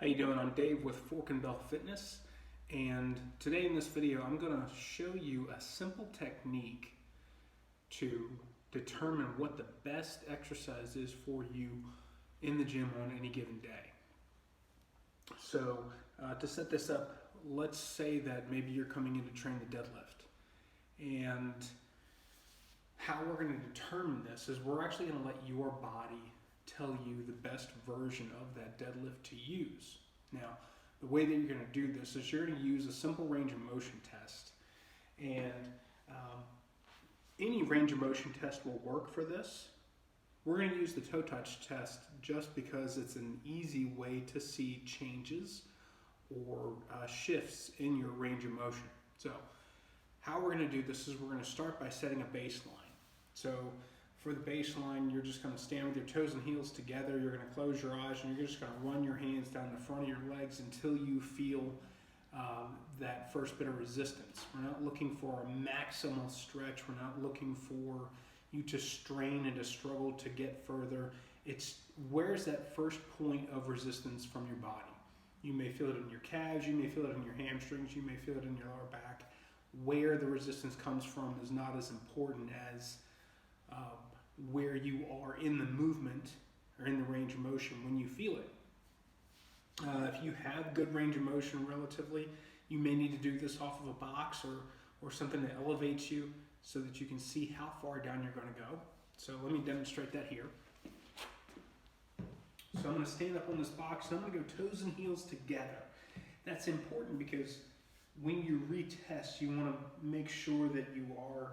How you doing? I'm Dave with Fork and Bell Fitness, and today in this video I'm going to show you a simple technique to determine what the best exercise is for you in the gym on any given day. So to set this up, let's say that maybe you're coming in to train the deadlift, and how we're going to determine this is we're actually going to let your body tell you the best version of that deadlift to use. Now, the way that you're going to do this is you're going to use a simple range of motion test, and any range of motion test will work for this. We're going to use the toe touch test just because it's an easy way to see changes or shifts in your range of motion. So how we're going to do this is we're going to start by setting a baseline. So for the baseline, you're just going to stand with your toes and heels together. You're going to close your eyes and you're just going to run your hands down the front of your legs until you feel that first bit of resistance. We're not looking for a maximal stretch. We're not looking for you to strain and to struggle to get further. It's where's that first point of resistance from your body. You may feel it in your calves, you may feel it in your hamstrings, you may feel it in your lower back. Where the resistance comes from is not as important as where you are in the movement or in the range of motion when you feel it. If you have good range of motion relatively, you may need to do this off of a box or something that elevates you so that you can see how far down you're going to go. So let me demonstrate that here. So I'm going to stand up on this box and I'm going to go toes and heels together. That's important because when you retest, you want to make sure that you are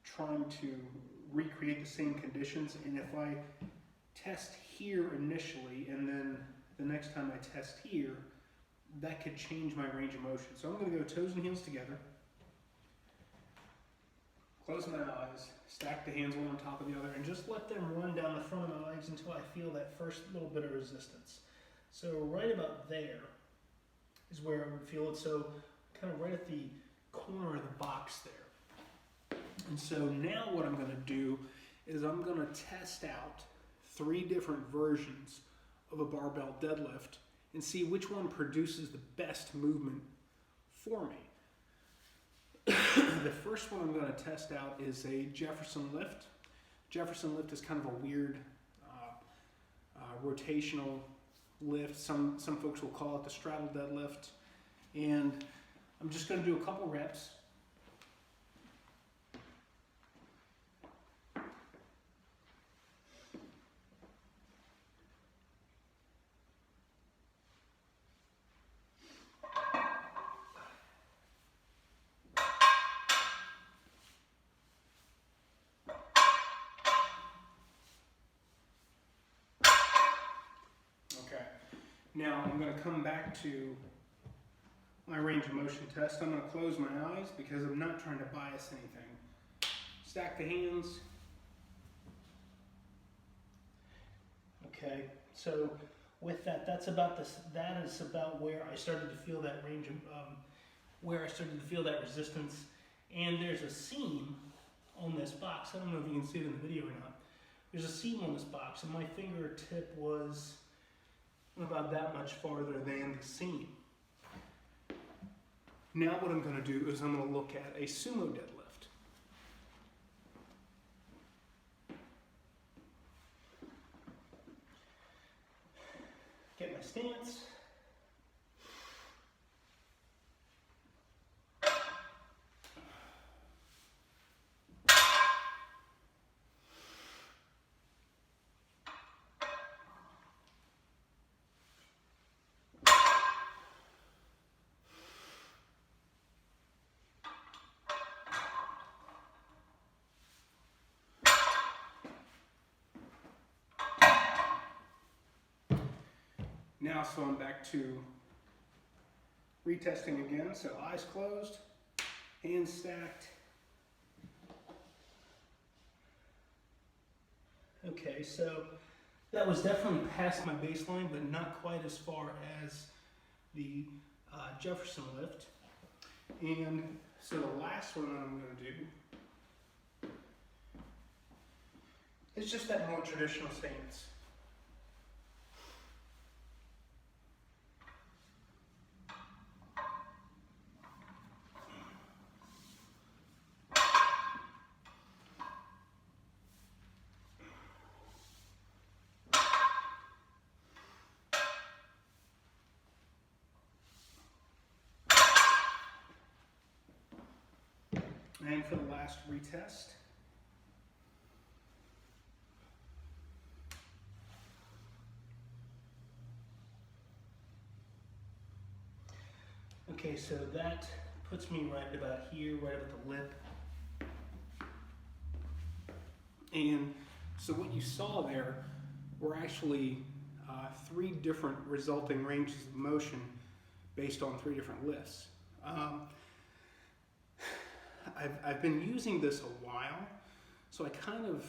trying to recreate the same conditions. And if I test here initially and then the next time I test here, that could change my range of motion. So I'm going to go toes and heels together, close my eyes, stack the hands one on top of the other, and just let them run down the front of my legs until I feel that first little bit of resistance. So right about there is where I would feel it. So kind of right at the corner of the box there. And so now what I'm going to do is I'm going to test out 3 different versions of a barbell deadlift and see which one produces the best movement for me. The first one I'm going to test out is a Jefferson lift. Jefferson lift is kind of a weird rotational lift. Some folks will call it the straddle deadlift. And I'm just going to do a couple reps. Now I'm going to come back to my range of motion test. I'm going to close my eyes because I'm not trying to bias anything. Stack the hands. Okay, so with that, that is about where I started to feel that range of, where I started to feel that resistance. And there's a seam on this box. I don't know if you can see it in the video or not. There's a seam on this box, and my fingertip was about that much farther than the seam. Now what I'm going to do is I'm going to look at a sumo deadlift. Get my stance. Now, so I'm back to retesting again. So eyes closed, hands stacked. Okay, so that was definitely past my baseline, but not quite as far as the Jefferson lift. And so the last one that I'm going to do is just that more traditional stance. And for the last retest, okay, so that puts me right about here, right at the lip. And so what you saw there were actually 3 different resulting ranges of motion based on 3 different lifts. I've been using this a while, so I kind of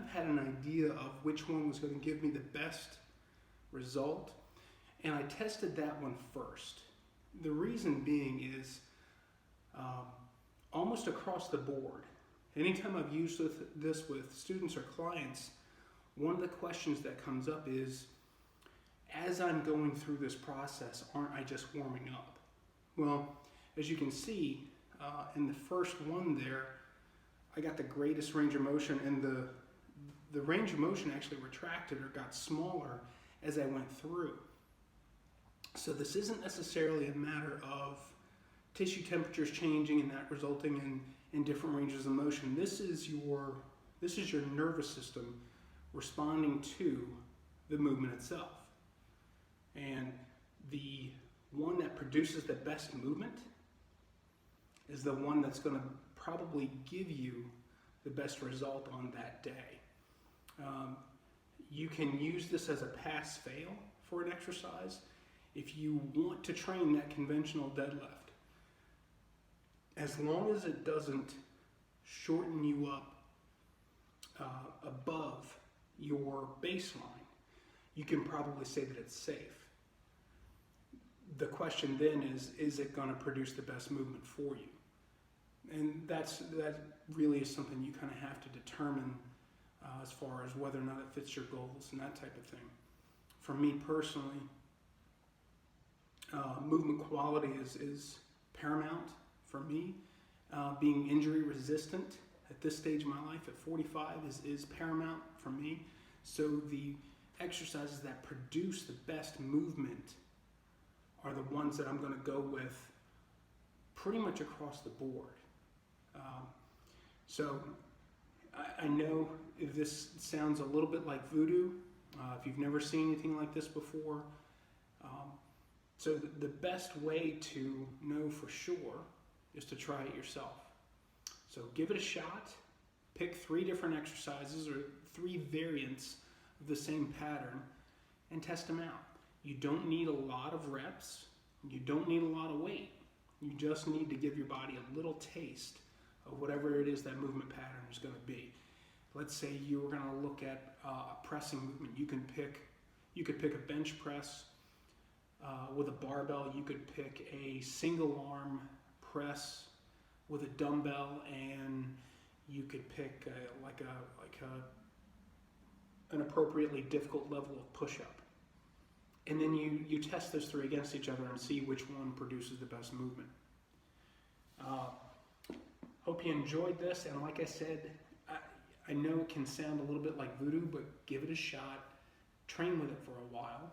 had an idea of which one was going to give me the best result, and I tested that one first. The reason being is almost across the board, anytime I've used this with students or clients, one of the questions that comes up is, as I'm going through this process, aren't I just warming up? Well, as you can see, in the first one there, I got the greatest range of motion, and the range of motion actually retracted or got smaller as I went through. So this isn't necessarily a matter of tissue temperatures changing and that resulting in different ranges of motion. This is your nervous system responding to the movement itself. And the one that produces the best movement is the one that's going to probably give you the best result on that day. You can use this as a pass-fail for an exercise if you want to train that conventional deadlift. As long as it doesn't shorten you up above your baseline, you can probably say that it's safe. The question then is it going to produce the best movement for you? And that really is something you kind of have to determine as far as whether or not it fits your goals and that type of thing. For me personally, movement quality is paramount for me. Being injury resistant at this stage of my life at 45 is paramount for me. So the exercises that produce the best movement are the ones that I'm going to go with pretty much across the board. So I know if this sounds a little bit like voodoo, if you've never seen anything like this before. So the best way to know for sure is to try it yourself. So give it a shot, pick 3 different exercises or 3 variants of the same pattern and test them out. You don't need a lot of reps, you don't need a lot of weight. You just need to give your body a little taste of whatever it is that movement pattern is going to be. Let's say you were going to look at a pressing movement. You could pick a bench press with a barbell. You could pick a single arm press with a dumbbell, and you could pick an appropriately difficult level of push-up. And then you test those 3 against each other and see which one produces the best movement. Hope you enjoyed this, and like I said, I know it can sound a little bit like voodoo, but give it a shot, train with it for a while,